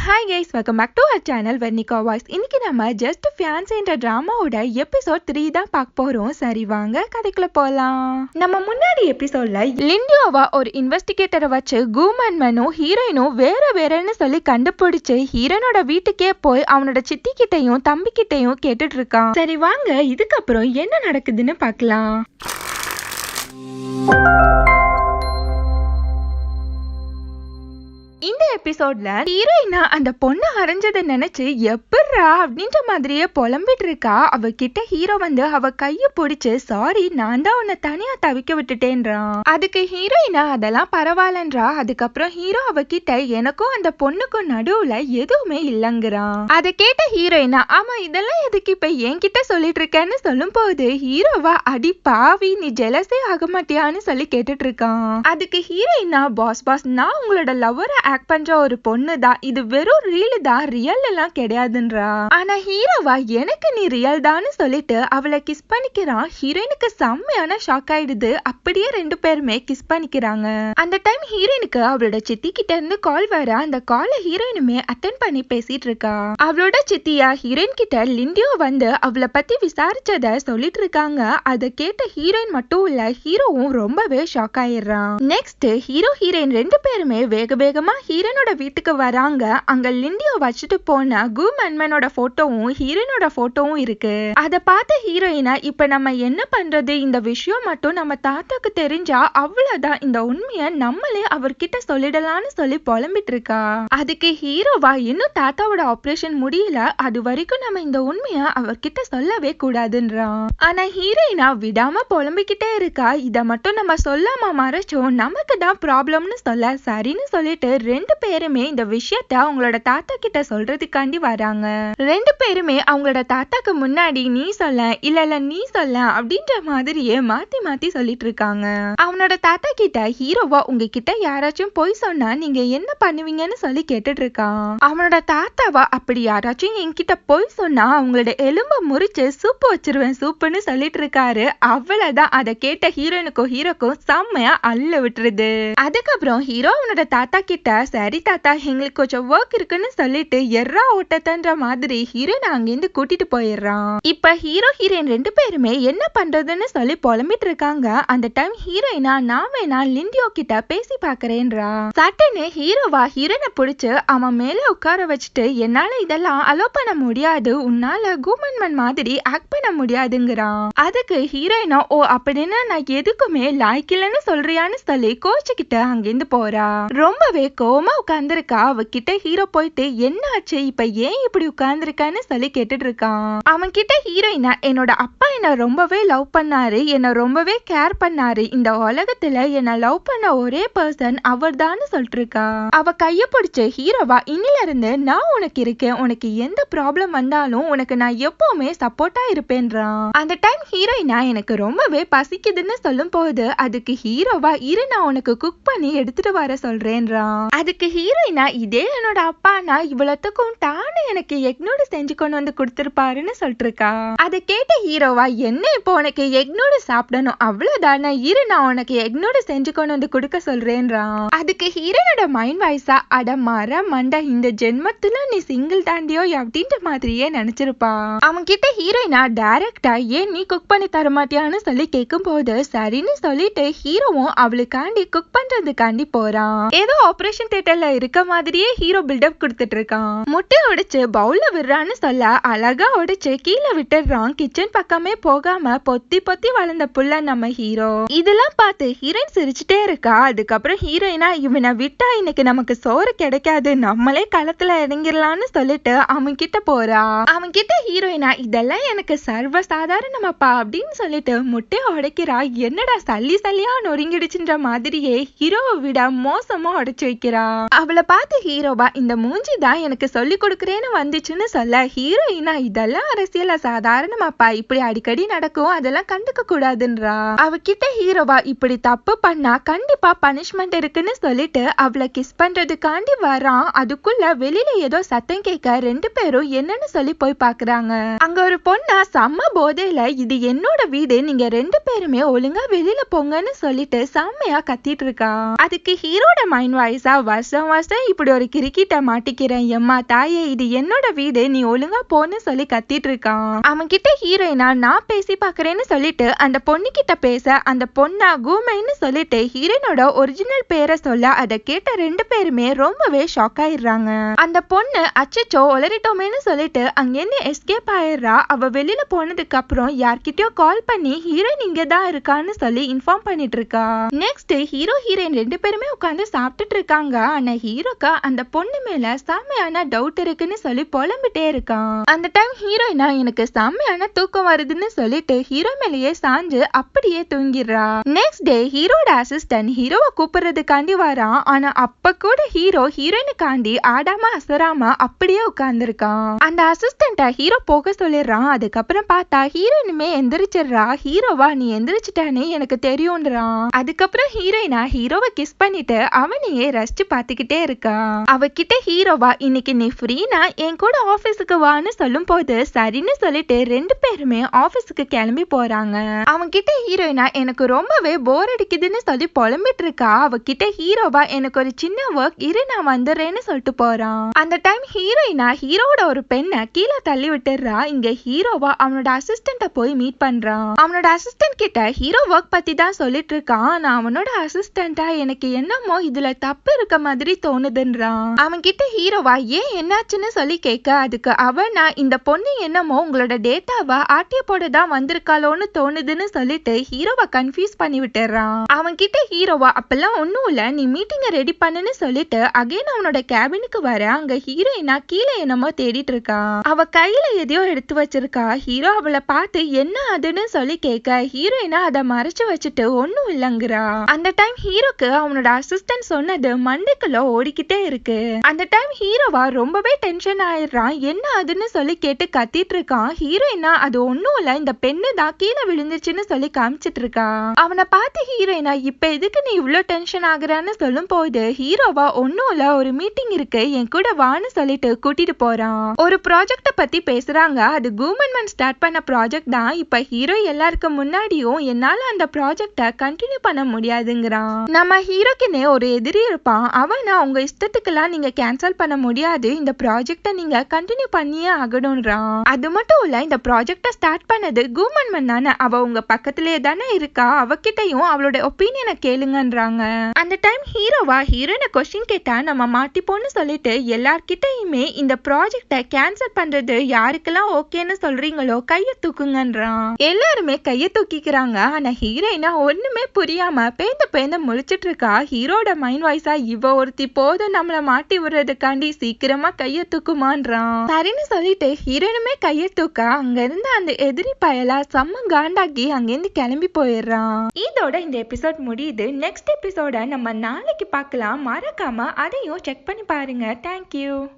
Hi guys, welcome back to our channel Vernika voice. இன்னைக்கு நம்ம just ஃபியான்ஸின்ற டிராமாவோட episode 3 தான் பார்க்க போறோம். சரி வாங்க கதைக்குள்ள போலாம். நம்ம முன்னாடி எபிசோட்ல லிண்டியோவா ஒரு இன்வெஸ்டிகேட்டரை வச்சு கூமன்மனும் ஹீரோயினும் வேறன்னு சொல்லி கண்டுபிடிச்சு ஹீரோனோட வீட்டுக்கே போய் அவனோட சித்தி கிட்டையும் தம்பி கிட்டையும் கேட்டுட்டு இருக்கான். சரி வாங்க இதுக்கப்புறம் என்ன நடக்குதுன்னு பார்க்கலாம். இந்த எபிசோட்ல ஹீரோயினா அந்த பொண்ணு அரைஞ்சதை நினைச்சு எப்பட்றா அப்படின்ற மாதிரியே புலம்பிட்டு இருக்கா. அவகிட்ட ஹீரோ வந்து அவ கைய பிடிச்சு சாரி நான் தான் உன்னை தனியா தவிக்க விட்டுட்டேன்றான். அதுக்கு ஹீரோயினா அதெல்லாம் பரவாயில்லன்றா. அதுக்கப்புறம் ஹீரோ அவகிட்ட எனக்கும் அந்த பொண்ணுக்கும் நடுவுல எதுவுமே இல்லங்கிறான். அதை கேட்ட ஹீரோயினா ஆமா இதெல்லாம் எதுக்கு இப்ப என்கிட்ட சொல்லிட்டு இருக்கேன்னு சொல்லும் போது ஹீரோவா அடி பாவி நீ ஜெலஸே ஆக மாட்டியான்னு சொல்லி கேட்டுட்டு இருக்கான். அதுக்கு ஹீரோயினா பாஸ் நான் உங்களோட லவ்வரை ஆக்ட் பண்ற ஒரு பொண்ணு தான், இது வெறும் ரீல் தான், ரியல் எல்லாம் கிடையாதுன்றா. ஆனா ஹீரோவா எனக்கு நீ ரியல் தான்னு சொல்லிட்டு அவளை கிஸ் பண்ணிக்கிறான். ஹீரோயினுக்கு செம்மையான ஷாக் ஆயிடுது. அப்படியே ரெண்டு பேருமே கிஸ் பண்ணிக்கிறாங்க. அந்த டைம் ஹீரோயினுக்கு அவளோட சித்தி கிட்ட இருந்து கால் வர அந்த காலை ஹீரோயினுமே அட்டென்ட் பண்ணி பேசிட்டு இருக்கா. அவளோட சித்தியா ஹீரோயின் கிட்ட லிண்டியோ வந்து அவளை பத்தி விசாரிச்சத சொல்லிட்டு இருக்காங்க. அதை கேட்ட ஹீரோயின் மட்டும் இல்ல ஹீரோவும் ரொம்பவே ஷாக் ஆயிடுறான். நெக்ஸ்ட் ஹீரோ ஹீரோயின் ரெண்டு பேருமே வேகமா ஹீரோனோட வீட்டுக்கு வராங்க. அங்க லிண்டியோ வச்சுட்டு போன கூமன்மனோட போட்டோவும் ஹீரோனோட போட்டோவும் இருக்கு. அத பார்த்த ஹீரோயினா இப்ப நம்ம என்ன பண்றது, இந்த விஷயம் மட்டும் நம்ம தாத்தாக்கு தெரிஞ்சா அவ்வளவுதான், இந்த உண்மைய நம்மளே அவர்கிட்ட சொல்லிடலாம்னு சொல்லி புலம்பிட்டு இருக்கா. அதுக்கு ஹீரோவா இன்னும் தாத்தாவோட ஆபரேஷன் முடியல, அது வரைக்கும் நம்ம இந்த உண்மைய அவர்கிட்ட சொல்லவே கூடாதுன்றான். ஆனா ஹீரோயினா விடாம புலம்பிக்கிட்டே இருக்கா. இத மட்டும் நம்ம சொல்லாம மறைச்சோம் நமக்கு தான் ப்ராப்ளம்னு சொல்ல சரின்னு சொல்லிட்டு ரெண்டு பேருமே இந்த விஷயத்த அவங்களோட தாத்தா கிட்ட சொல்றதுக்காண்டி வராங்க. ரெண்டு பேருமே அவங்களோட தாத்தாக்கு முன்னாடி நீ சொல்ல இல்ல நீ சொல்ல அப்படின்ற மாதிரியே மாத்தி சொல்லிட்டு இருக்காங்க. அவனோட தாத்தா கிட்ட ஹீரோவா உங்ககிட்ட யாராச்சும் போய் சொன்னா நீங்க என்ன பண்ணுவீங்கன்னு சொல்லி கேட்டுட்டு இருக்கான். அவனோட தாத்தாவா அப்படி யாராச்சும் என்கிட்ட போய் சொன்னா அவங்களோட எலும்ப முறிச்சு சூப்பு வச்சிருவேன் சூப்புன்னு சொல்லிட்டு இருக்காரு. அவ்வளவுதான். அதை கேட்ட ஹீரோக்கும் செம்மையா அள்ள விட்டுருது. அதுக்கப்புறம் ஹீரோ அவனோட தாத்தா கிட்ட சரி தாத்தா எங்களுக்கு கொஞ்சம் ஒர்க் இருக்குன்னு சொல்லிட்டு எர்ரா ஓட்டத்தன்ற மாதிரி ஹீரோயின் அங்கிருந்து கூட்டிட்டு போயிடுறான். இப்ப ஹீரோ ஹீரோயின் ரெண்டு பேருமே என்ன பண்றதுன்னு சொல்லி புலம்பிட்டு இருக்காங்க. அந்த டைம் ஹீரோயினா நான் வேணா லிண்டியோ கிட்ட பேசி பாக்குறேன்றா. சட்டுன்னு ஹீரோவா ஹீரோயினை பிடிச்சு அவன் மேல உட்கார வச்சுட்டு என்னால இதெல்லாம் அலோ பண்ண முடியாது, உன்னால கூமன்மன் மாதிரி ஆக்ட் பண்ண முடியாதுங்கிறான். அதுக்கு ஹீரோயினா ஓ அப்படின்னு நான் எதுக்குமே லாய்க்கில்லன்னு சொல்றியான்னு சொல்லி கோச்சுக்கிட்ட அங்கிருந்து போறா. ரொம்பவே கோமா உட்கார்ந்துருக்கா. அவகிட்ட ஹீரோ போயிட்டு என்ன ஆச்சு இப்ப ஏன் இப்படி உட்கார்ந்துருக்கான்னு சொல்லி கேட்டுட்டு இருக்கான். அவன் கிட்ட ஹீரோயினா என்னோட அப்பா என்ன ரொம்பவே லவ் பண்ணாரு, என்ன ரொம்பவே கேர் பண்ணாரு, இந்த உலகத்துல என்ன லவ் பண்ண ஒரே பர்சன் அவர் தான் சொல்லிட்டு இருக்கா. அவ கைய பிடிச்சு ஹீரோவா இன்னில இருந்து நான் உனக்கு இருக்கேன், உனக்கு எந்த ப்ராப்ளம் வந்தாலும் உனக்கு நான் எப்பவுமே சப்போர்ட்டா இருப்பேன்றான். அந்த டைம் ஹீரோயினா எனக்கு ரொம்பவே பசிக்குதுன்னு சொல்லும் போது அதுக்கு ஹீரோவா இரு நான் உனக்கு குக் பண்ணி எடுத்துட்டு வர சொல்றேன்றான். அதுக்கு ஹீரோயினா இதே என்னோட அப்பானா இவ்வளவுக்கும் தானே எனக்கு எக் நூடுல்ஸ் செஞ்சு கொண்டு வந்து கொடுத்திருப்பாருன்னு சொல்லிட்டு இருக்கா. அதை கேட்ட ஹீரோவா என்ன இப்போ உனக்கு எக் நூடுல்ஸ் சாப்பிடணும் அவ்வளவுதானே, இரு நான் உனக்கு எக் நூடுல்ஸ் செஞ்சு கொண்டு வந்து கொடுக்க சொல்றேன்றான். அதுக்கு ஹீரோனோட மைண்ட் வாய்ஸா அட மர மண்டை இந்த ஜென்மத்துல நீ சிங்கிள் தாண்டியோ அப்படின்ற மாதிரியே நினைச்சிருப்பா. அவன் கிட்ட ஹீரோயினா டைரக்டா ஏன் நீ குக் பண்ணி தர மாட்டியான்னு சொல்லி கேட்கும் போது சரின்னு சொல்லிட்டு ஹீரோவும் அவளுக்காண்டி குக் பண்றதுக்காண்டி போறான். ஏதோ ஆபரேஷன் தியேட்டர்ல இருக்க மாதிரியே ஹீரோ பில்டப் கொடுத்துட்டு இருக்கான். முட்டை உடைச்சு பவுல்ல விடுறான்னு சொல்ல அழகா உடைச்சு கீழே விட்டுறான். கிச்சன் பக்கமே போகாம பொத்தி வளர்ந்த புள்ள நம்ம ஹீரோ. இதெல்லாம் பார்த்து ஹீரோயின் சிரிச்சுட்டே இருக்கா. அதுக்கப்புறம் ஹீரோயினா இவனை விட்டா இன்னைக்கு நமக்கு சோறு கிடைக்காது, நம்மளே களத்துல இறங்கிடலாம்னு சொல்லிட்டு அவன் கிட்ட போறா. அவன் கிட்ட ஹீரோயினா இதெல்லாம் எனக்கு சர்வ சாதாரணமாப்பா அப்படின்னு சொல்லிட்டு முட்டையை உடைக்கிறா. என்னடா சல்லியா நொறுங்கிடுச்சுன்ற மாதிரியே ஹீரோவை விட மோசமா உடைச்சு வைக்கிறா. அவளை பார்த்து ஹீரோவா இந்த மூஞ்சி தான் எனக்கு சொல்லி கொடுக்குறேன்னு வந்துச்சுன்னு சொல்ல ஹீரோயினா இதெல்லாம் அரசியல சாதாரணமாப்பா, இப்படி அடிக்கடி நடக்கும், அதெல்லாம் கண்டுக்க கூடாதுன்றா. அவகிட்ட ஹீரோவா இப்படி தப்பு பண்ணா கண்டிப்பா பனிஷ்மெண்ட் இருக்குன்னு சொல்லிட்டு அவளை கிஸ் பண்றதுக்காண்டி வரான். அதுக்குள்ள வெளியில ஏதோ சத்தம் கேட்க ரெண்டு பேரும் என்னன்னு சொல்லி போய் பாக்குறாங்க. அங்க ஒரு பொண்ணா செம்ம போதையில இது என்னோட வீடு, நீங்க ரெண்டு பேருமே ஒழுங்கா வெளியில போங்கன்னு சொல்லிட்டு செம்மையா கத்திட்டு இருக்கா. அதுக்கு ஹீரோட மைண்ட் வாய்ஸா வருஷம் வருஷம் இப்படி ஒரு கிரிக்கிட்ட மாட்டிக்கிறேன், எம்மா தாயே இது என்னோட வீடு, நீ ஒழுங்கா போன்னு சொல்லி கத்திட்டு இருக்கான். அவன் கிட்ட ஹீரோயினா நான் பேசி பாக்குறேன்னு சொல்லிட்டு அந்த பொண்ணு கிட்ட பேச அந்த பொண்ணா கூமைன்னு சொல்லிட்டு ஹீரோயினோட ஒரிஜினல் பேரை சொல்ல அதை கேட்ட 2 பேருமே ரொம்பவே ஷாக் ஆயிடுறாங்க. அந்த பொண்ணு அச்சச்சோ ஒளரிட்டோமேன்னு சொல்லிட்டு அங்கேருந்து எஸ்கேப் ஆயிடுறா. அவ வெளியில போனதுக்கு அப்புறம் யார்கிட்டயோ கால் பண்ணி ஹீரோயின் இங்க தான் இருக்கான்னு சொல்லி இன்ஃபார்ம் பண்ணிட்டு இருக்கா. நெக்ஸ்ட் ஹீரோ ஹீரோயின் 2 பேருமே உட்காந்து சாப்பிட்டுட்டு இருக்காங்க. ஆனா ஹீரோக்கா அந்த பொண்ணு மேல செம்மையான டவுட் இருக்குன்னு சொல்லி புலம்பிட்டே இருக்கான். அந்த டைம் ஹீரோயினா எனக்கு செம்மையான தூக்கம் வருதுன்னு சொல்லிட்டு ஹீரோ மேலேயே சாஞ்சு அப்படியே தூங்கிடுறா. நெக்ஸ்ட் டே ஹீரோட அசிஸ்டன்ட் ஹீரோவை கூப்பிடுறதுக்காண்டி வரான். ஆனா அப்ப கூட ஹீரோ ஹீரோயினுக்காண்டி ஆடாம அசராம அப்படியே உட்கார்ந்துருக்கான். அந்த அசிஸ்டன்ட ஹீரோ போக சொல்லிடுறான். அதுக்கப்புறம் பார்த்தா ஹீரோயினுமே எந்திரிச்சிடுறா. ஹீரோவா நீ எந்திரிச்சிட்டானே எனக்கு தெரியும்ன்றான். அதுக்கப்புறம் ஹீரோயினா ஹீரோவை கிஸ் பண்ணிட்டு அவனையே ரசிச்சு பார்த்துக்கிட்டே இருக்கா. அவகிட்ட ஹீரோவா இன்னைக்கு நீ ஃப்ரீனா என் கூட ஆபீஸுக்கு வான்னு சொல்லும் போது சரின்னு சொல்லிட்டு 2 பேருமே ஆபீஸுக்கு கிளம்பி போறாங்க. அவன்கிட்ட ஹீரோயினா எனக்கு ரொம்பவே போர் அடிக்குதுன்னு சொல்லி புலம்பிட்டு இருக்கா. அவகிட்ட ஹீரோவா எனக்கு ஒரு சின்ன ஒர்க் இரு நான் வந்துடுறேன்னு சொல்லிட்டு போறான். அந்த டைம் ஹீரோயினா ஹீரோட ஒரு பெண்ணை கீழே தள்ளி விட்டுறா. இங்க ஹீரோவா அவனோட அசிஸ்டன்ட போய் மீட் பண்றான். அவனோட அசிஸ்டன்ட் கிட்ட ஹீரோ ஒர்க் பத்தி தான் சொல்லிட்டு இருக்கான். நான் அவனோட அசிஸ்டன்டா எனக்கு என்னமோ இதுல தப்பு இருக்க மாதிரி தோணுதுன்றான். அவன் கிட்ட ஹீரோவா ஏன் என்னாச்சுன்னு சொல்லி கேட்க அதுக்கு அவனா இந்த பொண்ணு என்னமோ உங்களோட டேட்டாவா ஆட்டிய போட தான் வந்திருக்காளோன்னு தோணுதுன்னு சொல்லிட்டு ஹீரோவை கன்ஃபியூஸ் பண்ணி விட்டுறான். அவன் கிட்ட ஹீரோவா அப்பெல்லாம் ஒண்ணும் இல்ல நீ மீட்டிங்கை ரெடி பண்ணுன்னு சொல்லிட்டு அகைன் அவனோட கேபினுக்கு வர அங்க ஹீரோயினா கீழே என்னமோ தேடிட்டு இருக்கா. அவ கையில எதையோ எடுத்து வச்சிருக்கா. ஹீரோ அவளை பார்த்து என்ன அதுன்னு சொல்லி கேட்க ஹீரோயினா அதை மறைச்சு வச்சுட்டு ஒண்ணும் இல்லங்கிறா. அந்த டைம் ஹீரோக்கு அவனோட அசிஸ்டன்ட் சொன்னது மண்டைக்குள்ள ஓடிக்கிட்டே இருக்கு. அந்த டைம் ஹீரோவா ரொம்பவே டென்ஷன் ஆயிடுறான். என்ன அதுன்னு சொல்லி கேட்டு கத்திட்டு இருக்கான். ஹீரோயினா அது ஒண்ணும் இல்ல இந்த பெண்ணு தான் கீழே விழுந்துச்சுன்னு சொல்லி காமிச்சிட்டு இருக்கா. அவனை பார்த்து ஹீரோயினா இப்ப எதுக்கு நீ இவ்வளவு டென்ஷன் ஆகுறான்னு சொல்லும் போது ஹீரோவா ஒண்ணும் இல்ல ஒரு மீட்டிங் இருக்கு என் கூட வான்னு சொல்லிட்டு கூட்டிட்டு போறான். ஒரு ப்ராஜெக்ட பத்தி பேசுறாங்க. அது கவர்மெண்ட் ஸ்டார்ட் பண்ண ப்ராஜெக்ட் தான். இப்ப ஹீரோ எல்லாருக்கும் முன்னாடியும் என்னால அந்த ப்ராஜெக்ட கண்டினியூ பண்ண முடியாதுங்கிறான். நம்ம ஹீரோக்குனே ஒரு எதிரி இருப்பான். அவனா உங்க இஷ்டத்துக்கெல்லாம் நீங்க கேன்சல் பண்ண முடியாது, இந்த ப்ராஜெக்ட நீங்க கண்டினியூ பண்ணியே ஆகணும்ன்றான். அது மட்டும் இல்ல இந்த ப்ராஜெக்ட ஸ்டார்ட் பண்ணது கவர்மெண்ட் தானே, அவ உங்க பக்கத்திலே தானே இருக்கா, அவகிட்டையும் அவளோட ஒப்பீனியனை கேளுங்கன்றாங்க. அந்த டைம் ஹீரோவா ஹீரோயினை கொஸ்டின் கேட்டா நம்ம மாட்டிப்போன்னு சொல்லிட்டு எல்லார்கிட்டயுமே இந்த ப்ராஜெக்ட கேன்சல் பண்றது யாருக்கெல்லாம் ஓகேன்னு சொல்றீங்களோ கைய தூக்குங்கன்றான். எல்லாருமே கைய தூக்கிக்கிறாங்க. ஆனா ஹீரோயினா ஒண்ணுமே புரியாம பேந்த முழிச்சிட்டு இருக்கா. ஹீரோட மைண்ட் வாய்ஸா இவ ஒருத்தி போதும் நம்மள மாட்டி விடுறதுக்காண்டி சீக்கிரமா கைய தூக்குமான்றான். சரின்னு சொல்லிட்டு ஹீரோயினுமே கைய தூக்க அங்க இருந்து அந்த எதிரி பயலா செம்ம காண்டாக்கி அங்கிருந்து கிளம்பி போயிடுறான். இதோட இந்த எபிசோட் முடியுது. நெக்ஸ்ட் எபிசோட நம்ம நாளைக்கு பார்க்கலாம். மறக்காம அதையும் செக் பண்ணி பாருங்க. தேங்க்யூ.